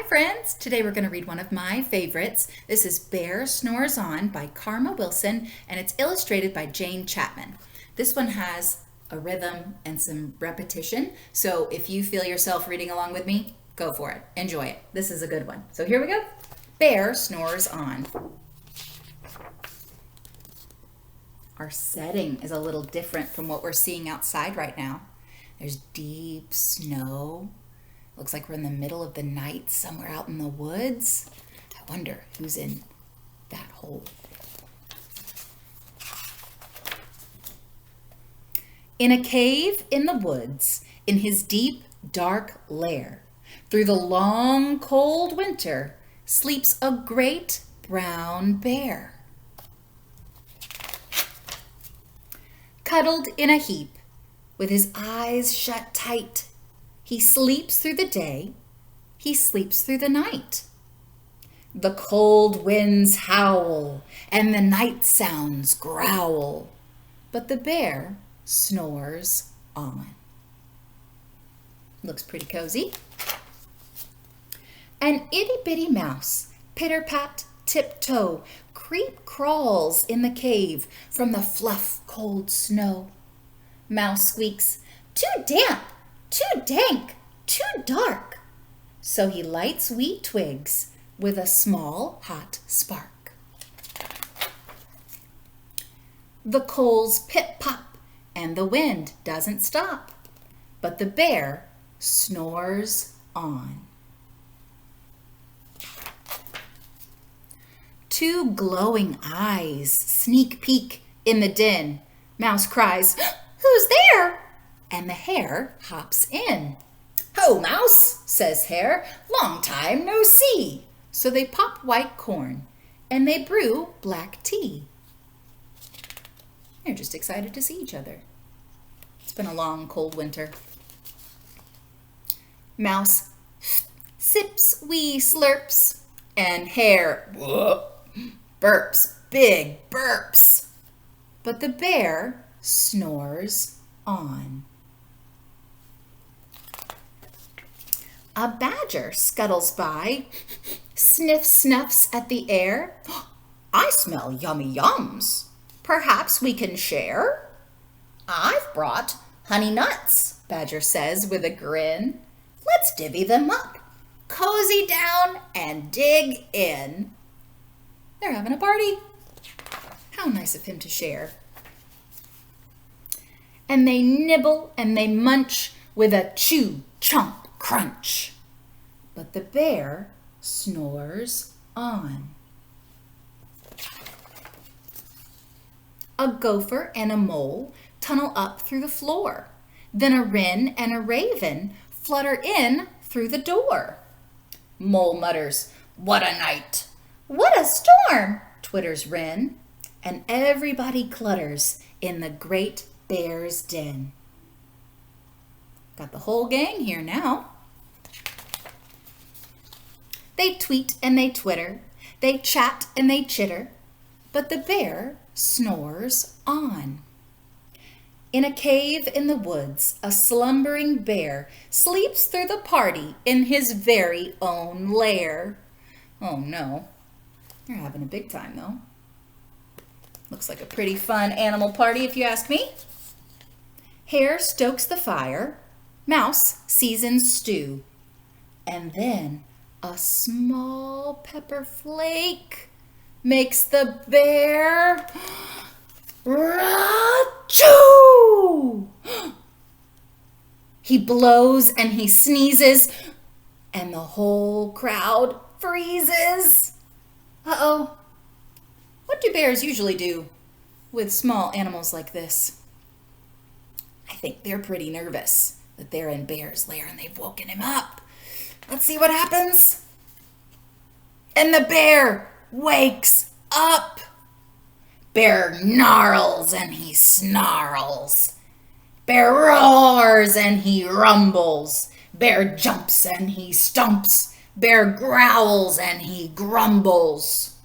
friends! Today we're going to read one of my favorites. This is Bear Snores On by Karma Wilson, and it's illustrated by Jane Chapman. This one has a rhythm and some repetition, so if you feel yourself reading along with me, go for it. Enjoy it. This is a good one. So here we go. Bear Snores On. Our setting is a little different from what we're seeing outside right now. There's deep snow. Looks like we're in the middle of the night somewhere out in the woods. I wonder who's in that hole. In a cave in the woods, in his deep, dark lair, through the long, cold winter, sleeps a great brown bear. Cuddled in a heap, with his eyes shut tight, he sleeps through the day, he sleeps through the night. The cold winds howl, and the night sounds growl, but the bear snores on. Looks pretty cozy. An itty-bitty mouse, pitter-pat, tiptoe, crawls in the cave from the fluff cold snow. Mouse squeaks, "Too damp! Too dank, too dark." So he lights wee twigs with a small hot spark. The coals pip-pop and the wind doesn't stop, but the bear snores on. Two glowing eyes sneak peek in the din. Mouse cries, "Who's there?" And the hare hops in. "Ho, Mouse," says Hare, "long time no see." So they pop white corn and they brew black tea. They're just excited to see each other. It's been a long, cold winter. Mouse sips wee slurps and Hare burps big burps. But the bear snores on. A badger scuttles by, snuffs at the air. "I smell yummy yums. Perhaps we can share?" "I've brought honey nuts," Badger says with a grin. "Let's divvy them up, cozy down and dig in." They're having a party. How nice of him to share. And they nibble and they munch with a chew, chomp, crunch. But the bear snores on. A gopher and a mole tunnel up through the floor. Then a wren and a raven flutter in through the door. Mole mutters, "What a night!" "What a storm!" twitters wren. And everybody clutters in the great bear's den. Got the whole gang here now. They tweet and they twitter, they chat and they chitter, but the bear snores on. In a cave in the woods, a slumbering bear sleeps through the party in his very own lair. Oh no, they're having a big time though. Looks like a pretty fun animal party if you ask me. Hare stokes the fire, Mouse seasons stew, and then a small pepper flake makes the bear achoo! He blows and he sneezes, and the whole crowd freezes. Uh-oh. What do bears usually do with small animals like this? I think they're pretty nervous that they're in Bear's lair and they've woken him up. Let's see what happens. And the bear wakes up. Bear gnarls and he snarls. Bear roars and he rumbles. Bear jumps and he stomps. Bear growls and he grumbles.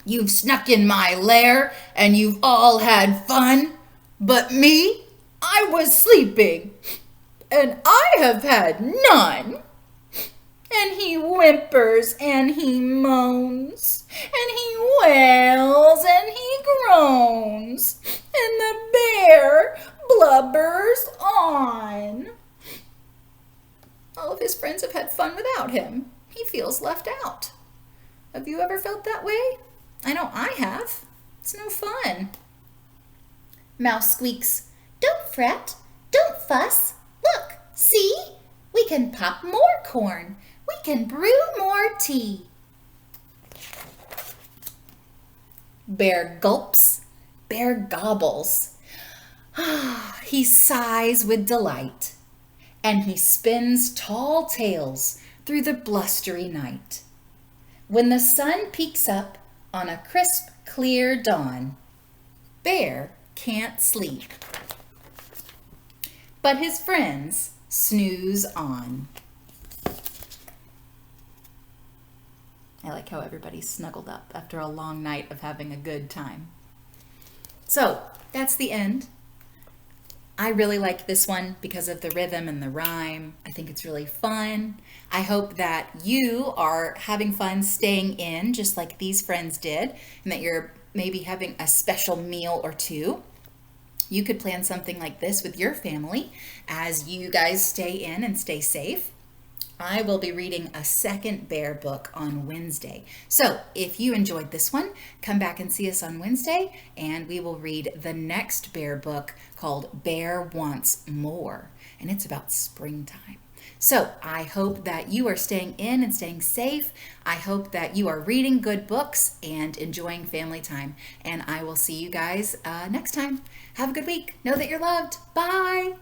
"You've snuck in my lair and you've all had fun, but me, I was sleeping. and I have had none. And he whimpers and he moans and he wails and he groans, and the bear blubbers on. All of his friends have had fun without him. He feels left out. Have you ever felt that way? I know I have. It's no fun. Mouse squeaks, "Don't fret, don't fuss. Look, see? We can pop more corn. We can brew more tea." Bear gulps, bear gobbles. He sighs with delight, and he spins tall tales through the blustery night. When the sun peeks up on a crisp, clear dawn, Bear can't sleep, but his friends snooze on. I like how everybody's snuggled up after a long night of having a good time. So that's the end. I really like this one because of the rhythm and the rhyme. I think it's really fun. I hope that you are having fun staying in just like these friends did, and that you're maybe having a special meal or two. You could plan something like this with your family as you guys stay in and stay safe. I will be reading a second bear book on Wednesday. So if you enjoyed this one, come back and see us on Wednesday, and we will read the next bear book called Bear Wants More, and it's about springtime. So I hope that you are staying in and staying safe. I hope that you are reading good books and enjoying family time, and I will see you guys next time. Have a good week. Know that you're loved. Bye.